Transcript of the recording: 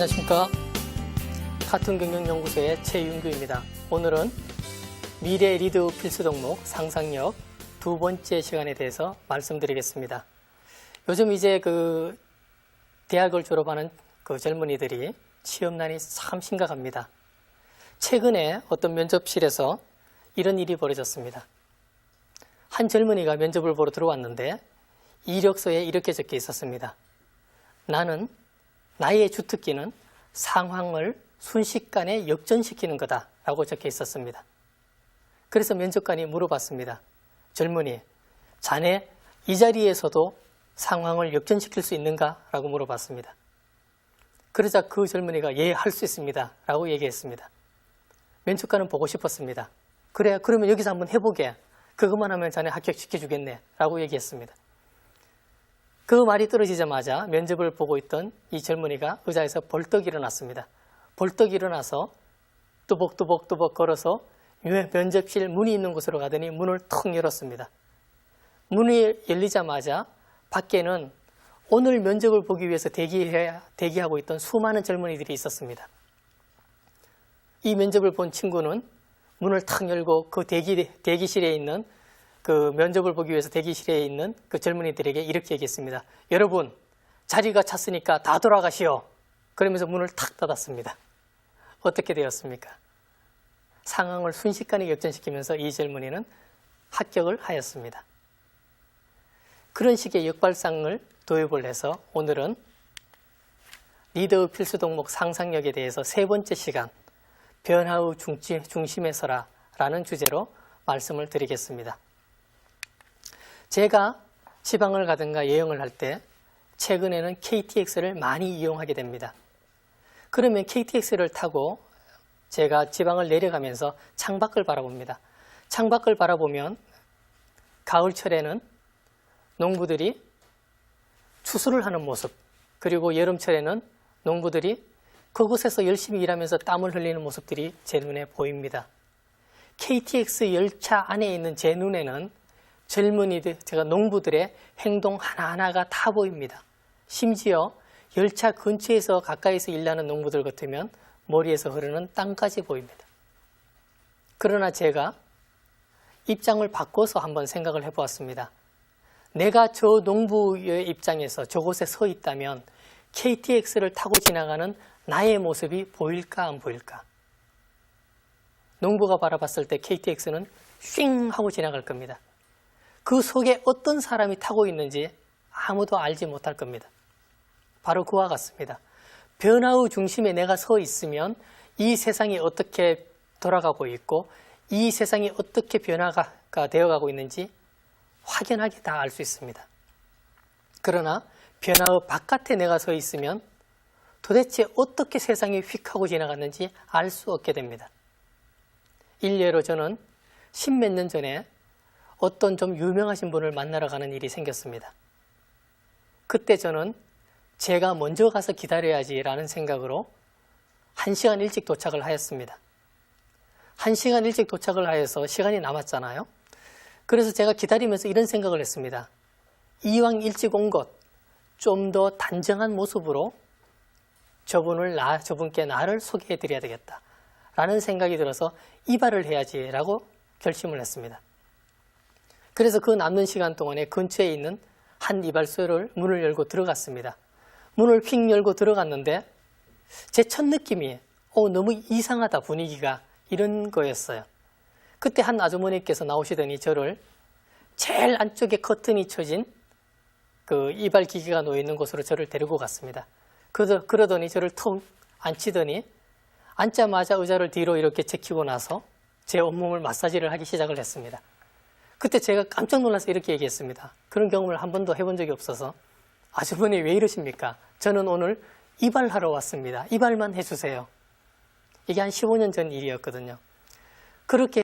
안녕하십니까. 카툰경영연구소의 최윤규입니다. 오늘은 미래 리드 필수 덕목 상상력 두 번째 시간에 대해서 말씀드리겠습니다. 요즘 이제 대학을 졸업하는 젊은이들이 취업난이 참 심각합니다. 최근에 어떤 면접실에서 이런 일이 벌어졌습니다. 한 젊은이가 면접을 보러 들어왔는데 이력서에 이렇게 적혀 있었습니다. 나의 주특기는 상황을 순식간에 역전시키는 거다 라고 적혀 있었습니다. 그래서 면접관이 물어봤습니다. 젊은이, 자네 이 자리에서도 상황을 역전시킬 수 있는가? 라고 물어봤습니다. 그러자 그 젊은이가 예, 할 수 있습니다 라고 얘기했습니다. 면접관은 보고 싶었습니다. 그래, 그러면 여기서 한번 해보게. 그것만 하면 자네 합격시켜주겠네 라고 얘기했습니다. 그 말이 떨어지자마자 면접을 보고 있던 이 젊은이가 의자에서 벌떡 일어났습니다. 벌떡 일어나서 뚜벅뚜벅 걸어서 면접실 문이 있는 곳으로 가더니 문을 턱 열었습니다. 문이 열리자마자 밖에는 오늘 면접을 보기 위해서 대기하고 있던 수많은 젊은이들이 있었습니다. 이 면접을 본 친구는 문을 탁 열고 그 대기실에 있는 면접을 보기 위해서 대기실에 있는 그 젊은이들에게 이렇게 얘기했습니다. 여러분, 자리가 찼으니까 다 돌아가시오. 그러면서 문을 탁 닫았습니다. 어떻게 되었습니까? 상황을 순식간에 역전시키면서 이 젊은이는 합격을 하였습니다. 그런 식의 역발상을 도입을 해서 오늘은 리더 필수 덕목 상상력에 대해서 세 번째 시간 변화의 중심에 서라 라는 주제로 말씀을 드리겠습니다. 제가 지방을 가든가 여행을 할 때 최근에는 KTX를 많이 이용하게 됩니다. 그러면 KTX를 타고 제가 지방을 내려가면서 창밖을 바라봅니다. 창밖을 바라보면 가을철에는 농부들이 추수를 하는 모습, 그리고 여름철에는 농부들이 그곳에서 열심히 일하면서 땀을 흘리는 모습들이 제 눈에 보입니다. KTX 열차 안에 있는 제 눈에는 젊은이들, 제가 농부들의 행동 하나하나가 다 보입니다. 심지어 열차 근처에서 가까이서 일하는 농부들 같으면 머리에서 흐르는 땀까지 보입니다. 그러나 제가 입장을 바꿔서 한번 생각을 해보았습니다. 내가 저 농부의 입장에서 저곳에 서 있다면 KTX를 타고 지나가는 나의 모습이 보일까 안 보일까? 농부가 바라봤을 때 KTX는 쉥 하고 지나갈 겁니다. 그 속에 어떤 사람이 타고 있는지 아무도 알지 못할 겁니다. 바로 그와 같습니다. 변화의 중심에 내가 서 있으면 이 세상이 어떻게 돌아가고 있고 이 세상이 어떻게 변화가 되어가고 있는지 확연하게 다 알 수 있습니다. 그러나 변화의 바깥에 내가 서 있으면 도대체 어떻게 세상이 휙 하고 지나갔는지 알 수 없게 됩니다. 일례로 저는 10몇 년 전에 어떤 좀 유명하신 분을 만나러 가는 일이 생겼습니다. 그때 저는 제가 먼저 가서 기다려야지라는 생각으로 1시간 일찍 도착을 하였습니다. 1시간 일찍 도착을 하여서 시간이 남았잖아요. 그래서 제가 기다리면서 이런 생각을 했습니다. 이왕 일찍 온 것, 좀 더 단정한 모습으로 저분께 나를 소개해 드려야 되겠다 라는 생각이 들어서 이발을 해야지 라고 결심을 했습니다. 그래서 그 남는 시간 동안에 근처에 있는 한 이발소를 문을 열고 들어갔습니다. 문을 휙 열고 들어갔는데 제 첫 느낌이 너무 이상하다 분위기가 이런 거였어요. 그때 한 아주머니께서 나오시더니 저를 제일 안쪽에 커튼이 쳐진 그 이발 기계가 놓여있는 곳으로 저를 데리고 갔습니다. 그러더니 저를 턱 앉히더니 앉자마자 의자를 뒤로 이렇게 제키고 나서 제 온몸을 마사지를 하기 시작을 했습니다. 그때 제가 깜짝 놀라서 이렇게 얘기했습니다. 그런 경험을 한 번도 해본 적이 없어서 아주머니 왜 이러십니까? 저는 오늘 이발하러 왔습니다. 이발만 해주세요. 이게 한 15년 전 일이었거든요. 그렇게